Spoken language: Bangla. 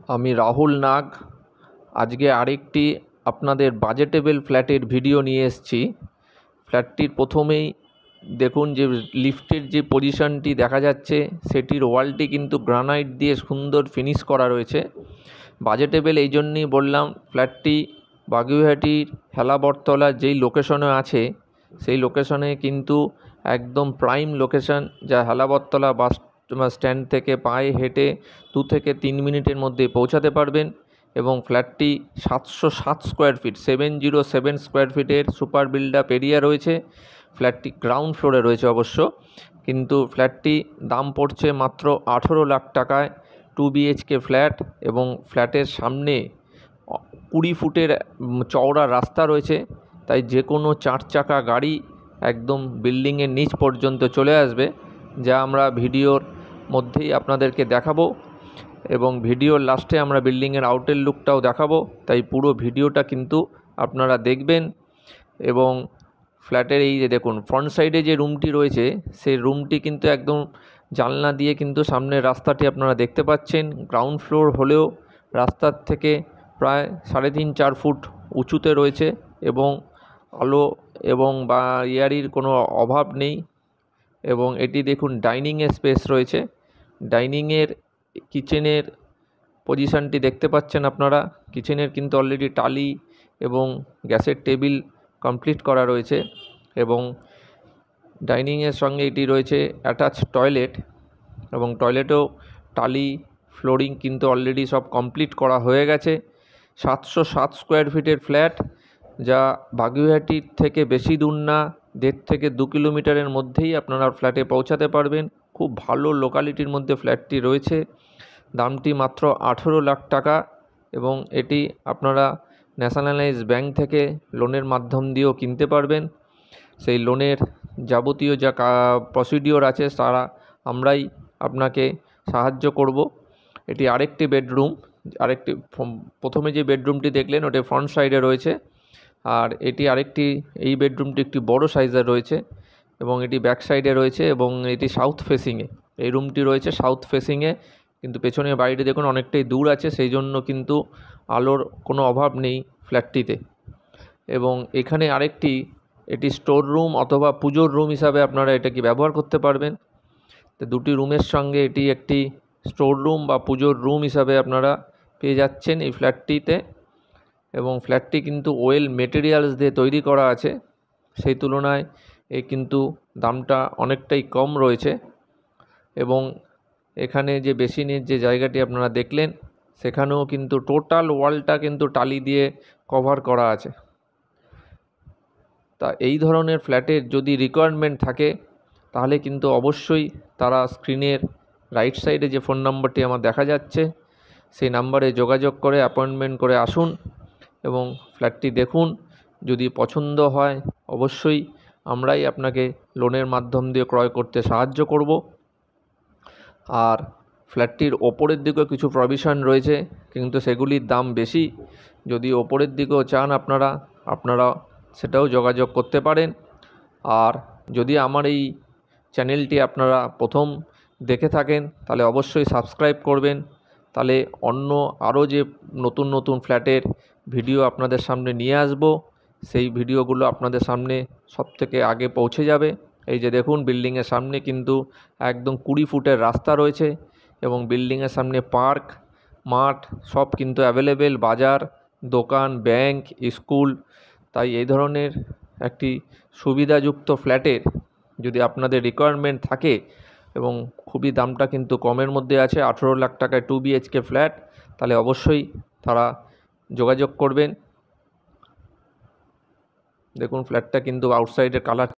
আমি রাহুল নাগ আজকে আরেকটি আপনাদের বাজেটেবল ফ্ল্যাটের ভিডিও নিয়ে এসেছি। ফ্ল্যাটটির প্রথমেই দেখুন যে লিফটের যে পজিশনটি দেখা যাচ্ছে সেটির ওয়ালটি কিন্তু গ্রানাইট দিয়ে সুন্দর ফিনিশ করা রয়েছে। বাজেটেবল এই জন্যই বললাম, ফ্ল্যাটটি বাগুইআটির হেলাবরতলা যেই লোকেশনে আছে সেই লোকেশনে কিন্তু একদম প্রাইম লোকেশন, যা হেলাবরতলা বাস স্ট্যান্ড থেকে পায়ে হেঁটে 2 থেকে 3 মিনিটের মধ্যে পৌঁছাতে পারবেন। এবং ফ্ল্যাটটি 707 স্কোয়ার ফিট 707 স্কোয়ার ফিটের সুপার বিল্ড আপ এরিয়া রয়েছে। ফ্ল্যাটটি গ্রাউন্ড ফ্লোরে রয়েছে অবশ্য, কিন্তু ফ্ল্যাটটি দাম পড়ছে মাত্র 18 লাখ টাকায় 2 BHK ফ্ল্যাট। এবং ফ্ল্যাটের সামনে 20 ফুটের চওড়া রাস্তা রয়েছে, তাই যে কোনো 4 চাকা গাড়ি একদম বিল্ডিংয়ের নিচ পর্যন্ত চলে আসবে, যা আমরা ভিডিওর মধ্যেই আপনাদেরকে দেখাবো। এবং ভিডিওর লাস্টে আমরা বিল্ডিংয়ের আউটের লুকটাও দেখাবো, তাই পুরো ভিডিওটা কিন্তু আপনারা দেখবেন। এবং ফ্ল্যাটের এই যে দেখুন ফ্রন্ট সাইডে যে রুমটি রয়েছে সেই রুমটি কিন্তু একদম জানলা দিয়ে কিন্তু সামনের রাস্তাটি আপনারা দেখতে পাচ্ছেন। গ্রাউন্ড ফ্লোর হলেও রাস্তার থেকে প্রায় 3.5-4 ফুট উঁচুতে রয়েছে এবং আলো এবং বা এয়ারির কোনো অভাব নেই। এবং এটি দেখুন ডাইনিংয়ের স্পেস রয়েছে। ডাইনিংয়ের কিচেনের পজিশনটি দেখতে পাচ্ছেন আপনারা। কিচেনের কিন্তু অলরেডি টালি এবং গ্যাসের টেবিল কমপ্লিট করা রয়েছে। এবং ডাইনিংয়ের সঙ্গে এটি রয়েছে অ্যাটাচ টয়লেট, এবং টয়লেটেও টালি ফ্লোরিং কিন্তু অলরেডি সব কমপ্লিট করা হয়ে গেছে। 707 স্কোয়ার ফিটের ফ্ল্যাট, যা বাগুইআটির থেকে বেশি দূর না, 1.5 থেকে 2 কিলোমিটারের মধ্যেই আপনারা ফ্ল্যাটে পৌঁছাতে পারবেন। খুব ভালো লোকালিটির মধ্যে ফ্ল্যাটটি রয়েছে। দামটি মাত্র 18 লাখ টাকা, এবং এটি আপনারা ন্যাশনালাইজ ব্যাংক থেকে লোনের মাধ্যম দিয়েও কিনতে পারবেন। সেই লোনের যাবতীয় যা প্রসিডিওর আছে তারা আমরাই আপনাকে সাহায্য করব। এটি আরেকটি বেডরুম, প্রথমে যে বেডরুমটি দেখলেন ওটা ফ্রন্ট সাইডে রয়েছে, আর এটি আরেকটি, এই বেডরুমটি একটি বড় সাইজের রয়েছে এবং এটি ব্যাক সাইডে রয়েছে এবং এটি সাউথ ফেসিংয়ে। এই রুমটি রয়েছে সাউথ ফেসিংয়ে, কিন্তু পেছনের বাড়িটি দেখুন অনেকটাই দূর আছে, সেই জন্য কিন্তু আলোর কোনো অভাব নেই ফ্ল্যাটটিতে। এবং এখানে আরেকটি, এটি স্টোর রুম অথবা পুজোর রুম হিসাবে আপনারা এটাকে ব্যবহার করতে পারবেন। তো দুটি রুমের সঙ্গে এটি একটি স্টোর রুম বা পুজোর রুম হিসাবে আপনারা পেয়ে যাচ্ছেন এই ফ্ল্যাটটিতে। এবং ফ্ল্যাটটি কিন্তু ওয়েল মেটেরিয়ালস দিয়ে তৈরি করা আছে, সেই তুলনায় কিন্তু দামটা অনেকটাই কম রয়েছে। এবং এখানে যে বেসিনের যে জায়গাটি আপনারা দেখলেন সেখানেও কিন্তু টোটাল ওয়ালটা কিন্তু টালি দিয়ে কভার করা আছে। তা এই ধরনের ফ্ল্যাটের যদি রিকোয়ারমেন্ট থাকে তাহলে কিন্তু অবশ্যই তারা স্ক্রিনের রাইট সাইডে যে ফোন নম্বরটি আমার দেখা যাচ্ছে সেই নাম্বারে যোগাযোগ করে অ্যাপয়েন্টমেন্ট করে আসুন এবং ফ্ল্যাটটি দেখুন। যদি পছন্দ হয় অবশ্যই আমরাই আপনাকে লোনের মাধ্যম দিয়ে ক্রয় করতে সাহায্য করব। আর ফ্ল্যাটটির ওপরের দিকেও কিছু প্রভিশন রয়েছে, কিন্তু সেগুলির দাম বেশি। যদি ওপরের দিকেও চান আপনারা সেটাও যোগাযোগ করতে পারেন। আর যদি আমার এই চ্যানেলটি আপনারা প্রথম দেখে থাকেন তাহলে অবশ্যই সাবস্ক্রাইব করবেন, তাহলে অন্য আরও যে নতুন নতুন ফ্ল্যাটের ভিডিও আপনাদের সামনে নিয়ে আসব সেই ভিডিওগুলো আপনাদের সামনে সবথেকে আগে পৌঁছে যাবে। এই যে দেখুন বিল্ডিংয়ের সামনে কিন্তু একদম 20 ফুটের রাস্তা রয়েছে এবং বিল্ডিংয়ের সামনে পার্ক, মাঠ সব কিন্তু অ্যাভেলেবেল, বাজার, দোকান, ব্যাংক, স্কুল। তাই এই ধরনের একটি সুবিধাযুক্ত ফ্ল্যাটের যদি আপনাদের রিকোয়ারমেন্ট থাকে, এবং খুবই দামটা কিন্তু কমের মধ্যে আছে, 18 লাখ টাকায় 2 BHK ফ্ল্যাট, তাহলে অবশ্যই তারা যোগাযোগ করবেন। দেখুন ফ্ল্যাটটা কিন্তু আউটসাইডের কালার